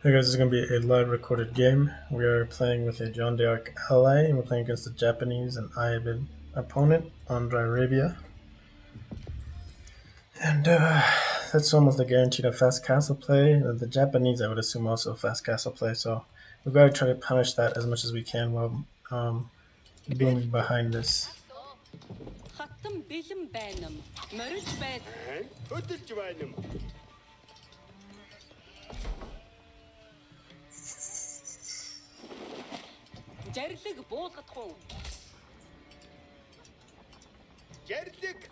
Hey guys, this is going to be a live recorded game. We are playing with a John D'Arc ally, and we're playing against a Japanese and Iabid opponent on Dry Arabia. And that's almost a guaranteed a fast castle play. The Japanese, I would assume, also a fast castle play, so we've got to try to punish that as much as we can while booming behind this. Жарлиг буулгах уу? Жарлиг.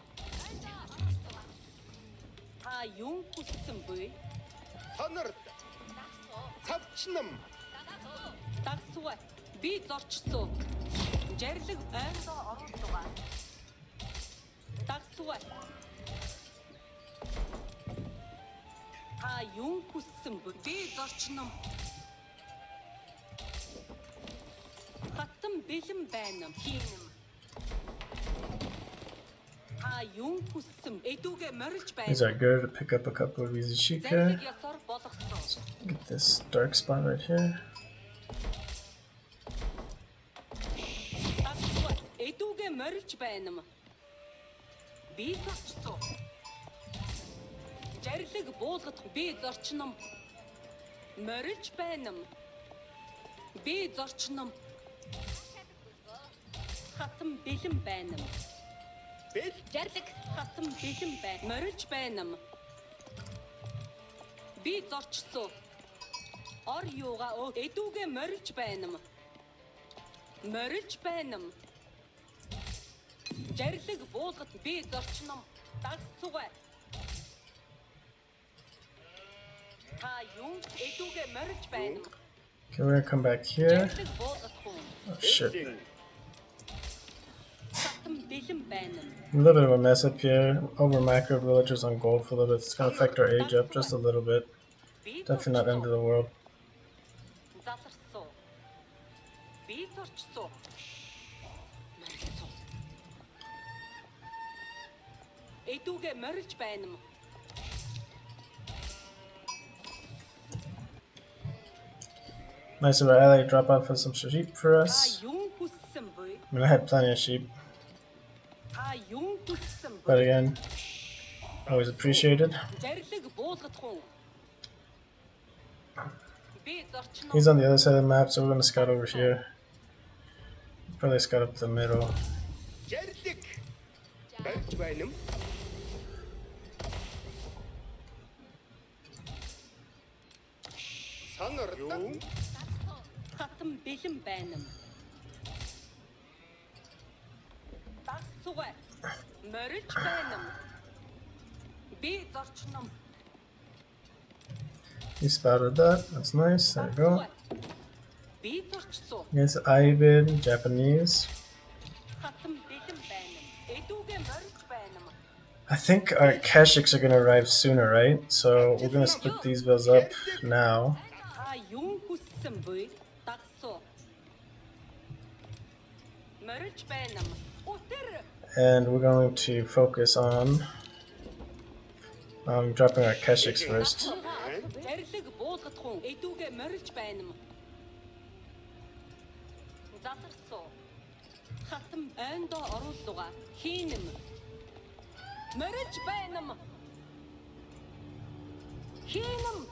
Та юу хүссэн бэ? Сонор. Цавчнам. Дагсуу. Би зорчсон. Жарлиг ойндоо оруулгаа. Дагсуу. Та юу хүссэн бэ? Би зорчном. Хатан бэлэн байна. Хийнэм. Та юу хүссэн? Эдүгэ морилж байна. These are good to pick up a couple of easy sheep here. Get this dark spot right here. Эдүгэ морилж байна. Би зорчсон. Жарлиг буулгах би зорчном. Морилж байна. Би зорчном. Хатан бэлэн байна. Бэл жарлиг хатан бэлэн байна. Морилж байна. Би зорчсон. Ор юугаа эдүгэ морилж байна. Морилж байна. Жарлиг буулгад би зорчном. Дагсуугаа. Та юу эдүгэ морилж байна. Okay, we're gonna come back here. Oh shit. A little bit of a mess up here. Over macro villagers on gold for a little bit. It's gonna affect our age up just a little bit. Definitely not end of the world. Nice of our ally to drop off some sheep for us. I mean, I had plenty of sheep. But again, always appreciated. He's on the other side of the map, so we're going to scout over here. Probably scout up the middle. Хатан бэлэн байна. Дагсуугаа. Морилж байна. Би зорчном. He spouted that. That's nice. There we go. Би зорчсон. Against Iabid, Japanese. Хатан бэлэн байна. Эдүгэ морилж байна. I think our Kashyyyks are going to arrive sooner, right? So we're going to split these villas up now. Та юу хүссэн бэ? Дагсуу. Морилж байна. And we're going to focus on dropping our Kashyyyks first. Жарлиг буулгах уу? Эдүгэ морилж байна. Заларсуу. Хатан ойндоо оруулгаа. Хийнэм. Морилж байна. Хийнэм.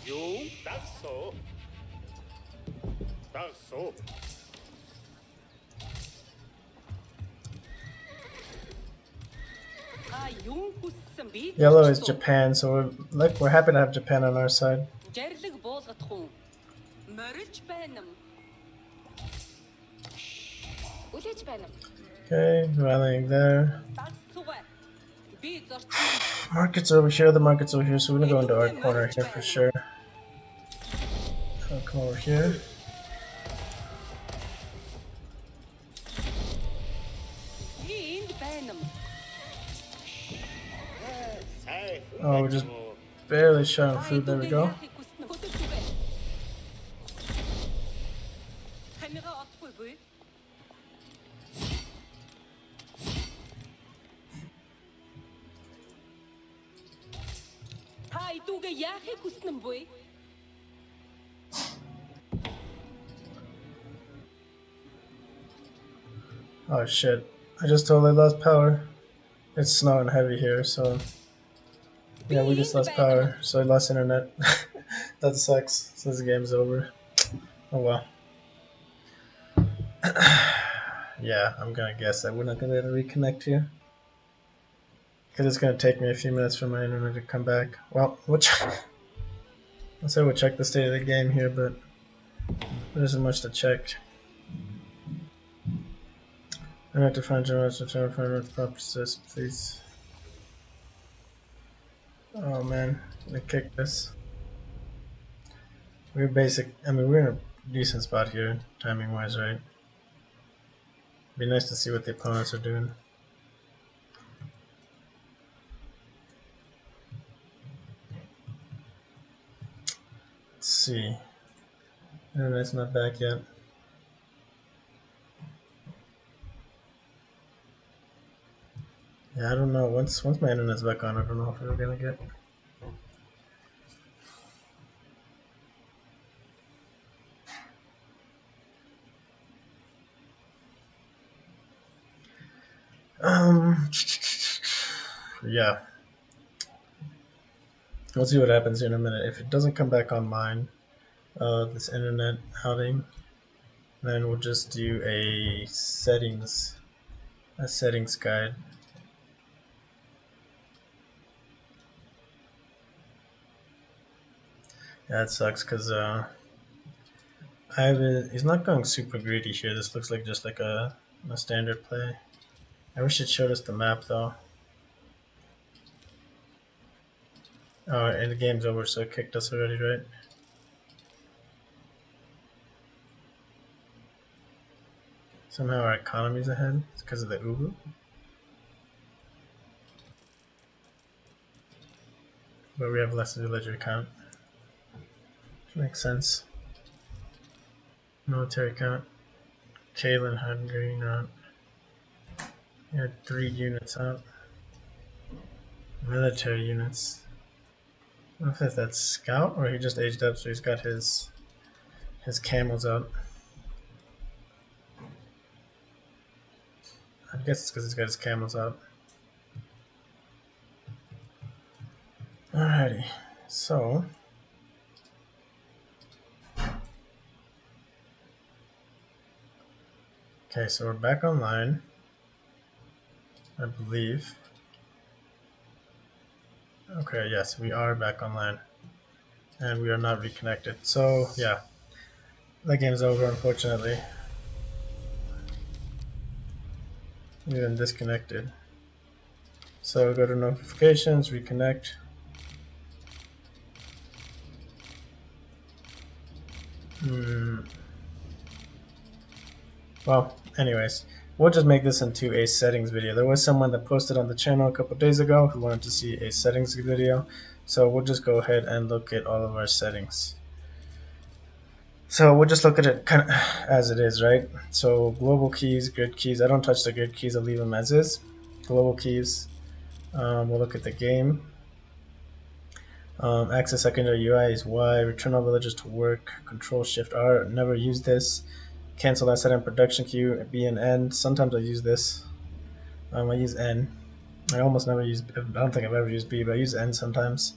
Юу? Дагсуу. Дагсуу. Yellow is Japan, so we're happy to have Japan on our side. Okay, rallying there. Market's over here, the market's over here, so we're gonna go into our corner here for sure. I'll come over here. Oh, we're just barely short on food. There we go. идүүгээ яахыг хүснэ буй? Oh shit. I just totally lost power. It's snowing heavy here, so Би yeah, we just энд lost байдаг юм. power. So I lost internet. That sucks. So this game's over. Oh well. Yeah, I'm gonna guess that we're not gonna be able to reconnect here. Because it's gonna take me a few minutes for my internet to come back. Well, let's say we'll check the state of the game here, but there isn't much to check. I have to find general to find what purposes, please. Oh man, they kicked us. We're basic. I mean, we're in a decent spot here, timing wise, right? Be nice to see what the opponents are doing. Let's see. Internet's not back yet. Yeah, I don't know. Once my internet's back on, I don't know if we're gonna get. Yeah. We'll see what happens here in a minute. If it doesn't come back online, this internet outing, then we'll just do a settings guide. Yeah, it sucks because he's not going super greedy here. This looks like just like a standard play. I wish it showed us the map though. Oh, and the game's over, so it kicked us already, right? Somehow our economy's ahead. It's because of the Ubu. But we have less villager count. Which makes sense. Military count. Kalen had green out. He had 3 units out. Military units. I don't know if that's scout or he just aged up, so he's got his camels out. I guess it's because he's got his camels out. Alrighty, so okay, so we're back online, I believe. Okay, yes, we are back online, and we are not reconnected. So yeah, that game's over, unfortunately. We've been disconnected. So go to notifications, reconnect. Well, anyways, we'll just make this into a settings video. There was someone that posted on the channel a couple days ago who wanted to see a settings video. So we'll just go ahead and look at all of our settings. So we'll just look at it kind of as it is, right? So global keys, grid keys. I don't touch the grid keys. I'll leave them as is. Global keys. We'll look at the game. Access secondary UI is Y. Return all villagers to work. Control Shift R. Never use this. Cancel that set in production queue. B and N. Sometimes I use this. I use N. I almost never use. I don't think I've ever used B, but I use N sometimes.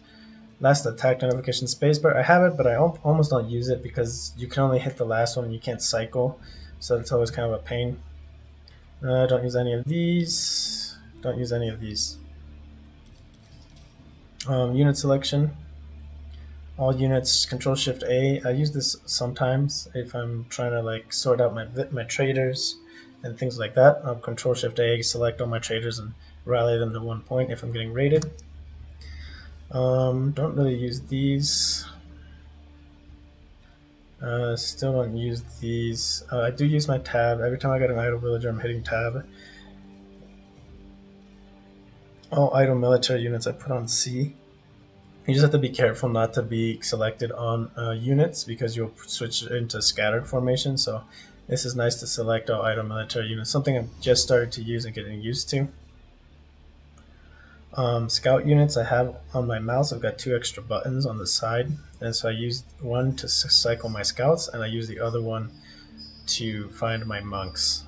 Last attack notification spacebar. I have it, but I almost don't use it because you can only hit the last one and you can't cycle, so it's always kind of a pain. Don't use any of these. Don't use any of these. Unit selection. All units. Control Shift A. I use this sometimes if I'm trying to like sort out my traders and things like that. I'll Control Shift A, select all my traders and rally them to one point if I'm getting raided. Don't really use these. Still don't use these. I do use my tab. Every time I get an idle villager, I'm hitting tab. All idle military units I put on C. You just have to be careful not to be selected on units because you'll switch into scattered formation. So this is nice to select all idle military units, something I've just started to use and getting used to. Scout units I have on my mouse, I've got two extra buttons on the side, and so I use one to cycle my scouts, and I use the other one to find my monks.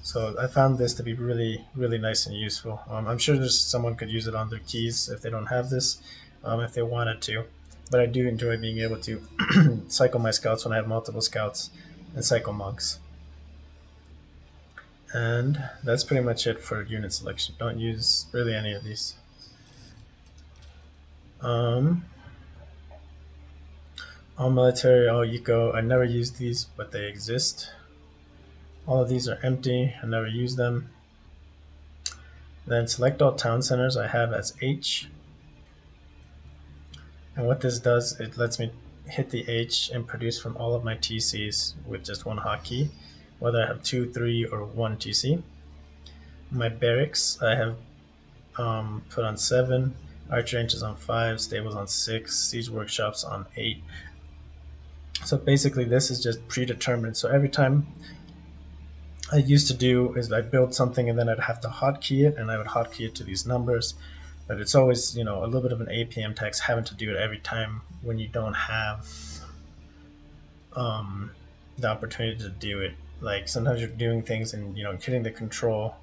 So I found this to be really, really nice and useful. I'm sure there's someone could use it on their keys if they don't have this, if they wanted to. But I do enjoy being able to cycle my scouts when I have multiple scouts and cycle monks. And that's pretty much it for unit selection. Don't use really any of these. Um, all military, all eco. I never use these, but they exist. All of these are empty. I never use them. Then select all town centers I have as H. And what this does, it lets me hit the H and produce from all of my TCs with just one hotkey, whether I have 2, 3, or 1 TC. My barracks I have put on 7, archer ranges on 5, stables on 6, siege workshops on 8. So basically this is just predetermined. So every time I used to do is I build something and then I'd have to hotkey it, and I would hotkey it to these numbers. But it's always, a little bit of an APM text having to do it every time when you don't have um, the opportunity to do it. Like sometimes you're doing things and hitting the control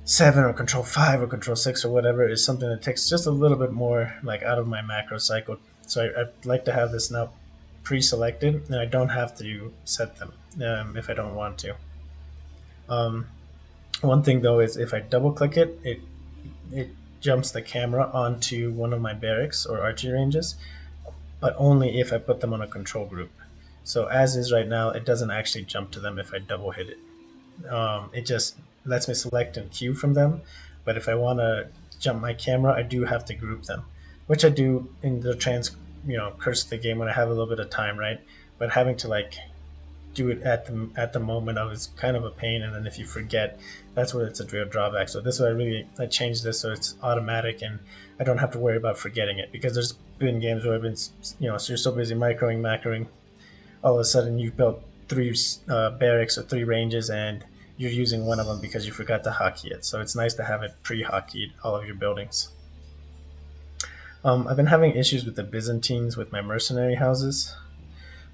7 or control 5 or control 6 or whatever is something that takes just a little bit more like out of my macro cycle. So I'd like to have this now pre-selected, and I don't have to set them if I don't want to. Um, One thing though is if I double click it, it jumps the camera onto one of my barracks or archery ranges, but only if I put them on a control group. So as is right now, it doesn't actually jump to them if I double hit it. It just lets me select and queue from them. But if I want to jump my camera, I do have to group them, which I do in the curse of the game when I have a little bit of time, right? But having to do it at the moment of is kind of a pain, and then if you forget, that's where it's a real drawback. So this way I changed this so it's automatic and I don't have to worry about forgetting it, because there's been games where I've been so you're so busy macroing, all of a sudden you've built 3 barracks or 3 ranges and you're using one of them because you forgot to hotkey it. So it's nice to have it pre-hotkeyed all of your buildings. I've been having issues with the Byzantines with my mercenary houses,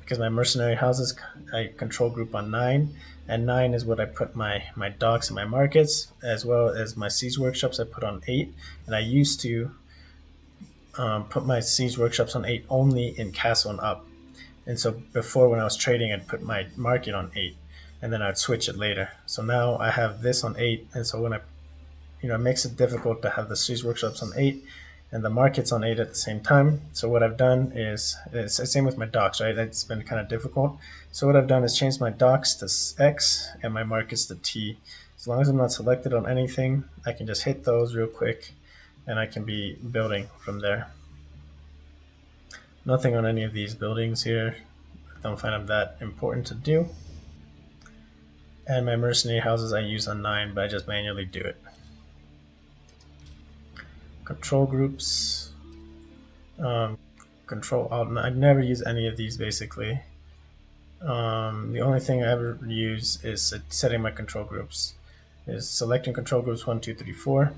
because my mercenary houses I control group on 9, and 9 is what I put my docks and my markets, as well as my siege workshops I put on 8. And I used to put my siege workshops on 8 only in castle and up. And so before, when I was trading, I'd put my market on 8, and then I'd switch it later. So now I have this on 8, and so when it makes it difficult to have the siege workshops on 8 and the markets on 8 at the same time. So what I've done is, it's the same with my docks, right? It's been kind of difficult. So what I've done is changed my docks to X and my markets to T. As long as I'm not selected on anything, I can just hit those real quick and I can be building from there. Nothing on any of these buildings here. I don't find them that important to do. And my mercenary houses I use on 9, but I just manually do it. Control groups. Control Alt. I never use any of these basically. The only thing I ever use is setting my control groups. Is selecting control groups 1, 2, 3, 4.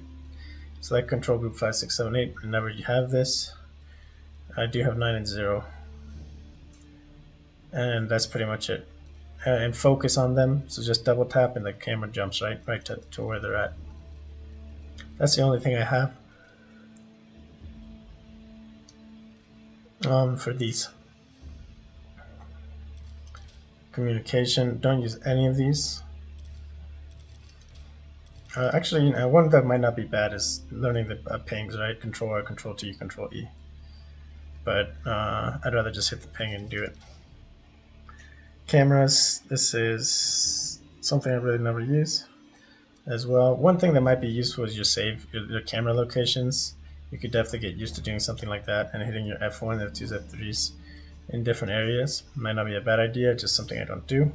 Select control group 5, 6, 7, 8. I never have this. I do have 9 and 0. And that's pretty much it. And focus on them. So just double tap and the camera jumps right to where they're at. That's the only thing I have for these. Communication, don't use any of these. Actually, one that might not be bad is learning the pings, right? Control R, Control T, Control E. But I'd rather just hit the ping and do it. Cameras, this is something I really never use as well. One thing that might be useful is your camera locations. You could definitely get used to doing something like that, and hitting your F1, F2s, F3s in different areas might not be a bad idea, just something I don't do.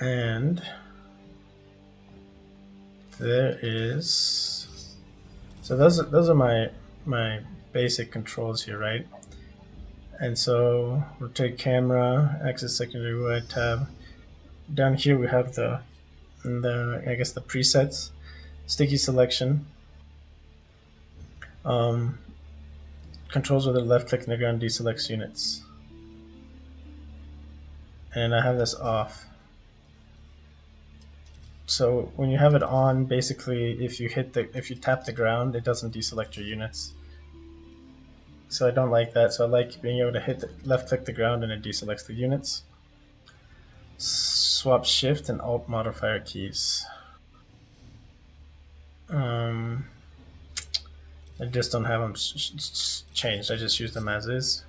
And there is, so those are my basic controls here, right? And so rotate camera, access secondary wide tab. Down here we have the I guess the presets, sticky selection, um, controls with the left click and the ground deselects units, and I have this off. So when you have it on, basically, if you tap the ground, it doesn't deselect your units. So I don't like that. So I like being able to left click the ground and it deselects the units. Swap shift and alt modifier keys. Um, I just don't have them changed. I just use them as is.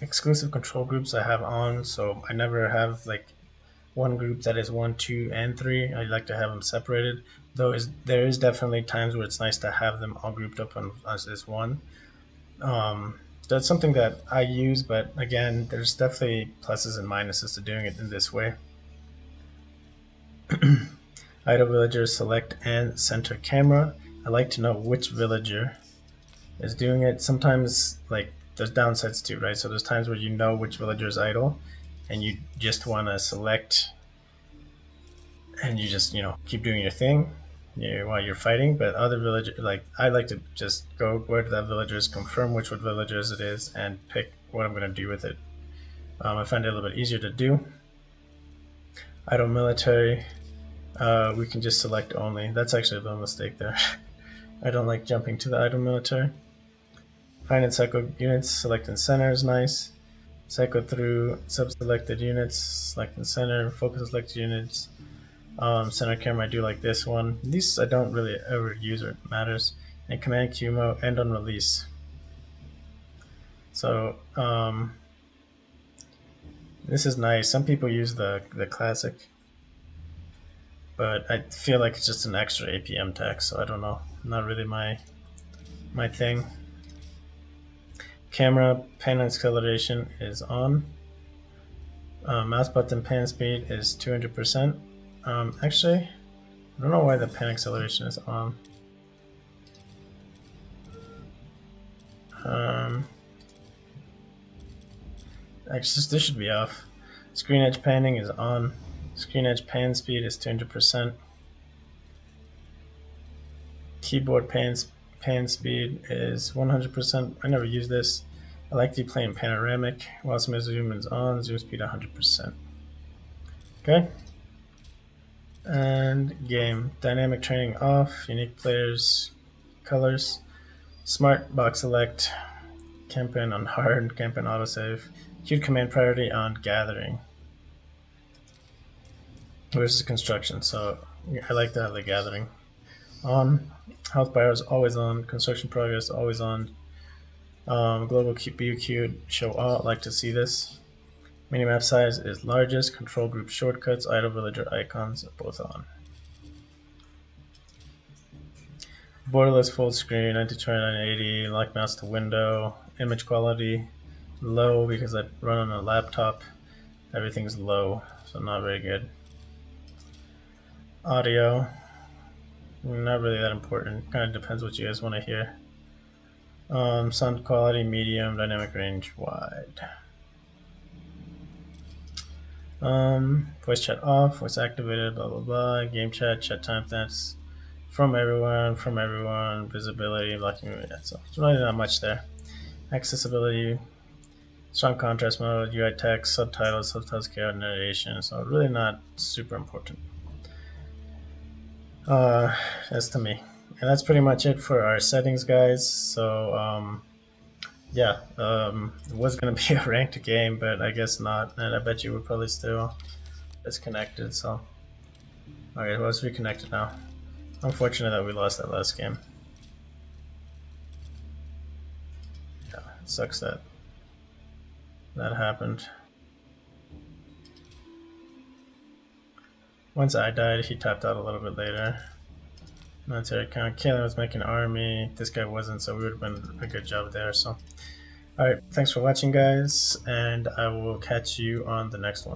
Exclusive control groups I have on, so I never have like one group that is 1, 2, and 3. I like to have them separated. Though there is definitely times where it's nice to have them all grouped up as one. That's something that I use, but again, there's definitely pluses and minuses to doing it in this way. Idle villager select and center camera. I like to know which villager is doing it. Sometimes like there's downsides too, right? So there's times where you know which villager is idle and you just want to select and you just keep doing your thing while you're fighting. But other villagers, like I like to just go where that villager is, confirm which villagers it is, and pick what I'm going to do with it. I find it a little bit easier to do. Idle military, we can just select only. That's actually a little mistake there. I don't like jumping to the idle military. Find and cycle units, select and center is nice. Cycle through sub-selected units, select and center, focus selected units. Center camera, I do like this one. These I don't really ever use or it matters. And command Q mode, end on release. So this is nice. Some people use the classic, but I feel like it's just an extra APM text, so I don't know. Not really my thing. Camera pan acceleration is on. Mouse button pan speed is 200%. Actually, I don't know why the pan acceleration is on. Actually, this should be off. Screen edge panning is on. Screen edge pan speed is 200%. Keyboard pan speed is 100%. I never use this. I like to play in panoramic. While some zoom is on, zoom speed 100%. Okay. And game. Dynamic training off. Unique players. Colors. Smart box select. Campaign on hard. Campaign autosave. Queued command priority on gathering. Versus construction. So I like to have the gathering on. Health bar is always on. Construction progress always on. Global BU queued show all. I like to see this. Minimap size is largest. Control group shortcuts, idle villager icons are both on. Borderless full screen, 920 980, lock mouse to window. Image quality low because I run on a laptop. Everything's low, so not very good. Audio, not really that important. Kind of depends what you guys want to hear. Sound quality medium, dynamic range wide. Voice chat off, voice activated, blah blah blah. Game chat, chat timestamps from everyone, visibility, blocking. So it's really not much there. Accessibility, strong contrast mode, UI text, subtitles care, narration. So really not super important. As to me, and that's pretty much it for our settings, guys. So yeah, it was gonna be a ranked game, but I guess not, and I bet you we're probably still disconnected. So alright, well, let's reconnect now. Unfortunate that we lost that last game. Yeah, it sucks that happened. Once I died, he tapped out a little bit later. Military count. Kalen was making an army. This guy wasn't, so we would have been a good job there. So, alright, thanks for watching, guys, and I will catch you on the next one.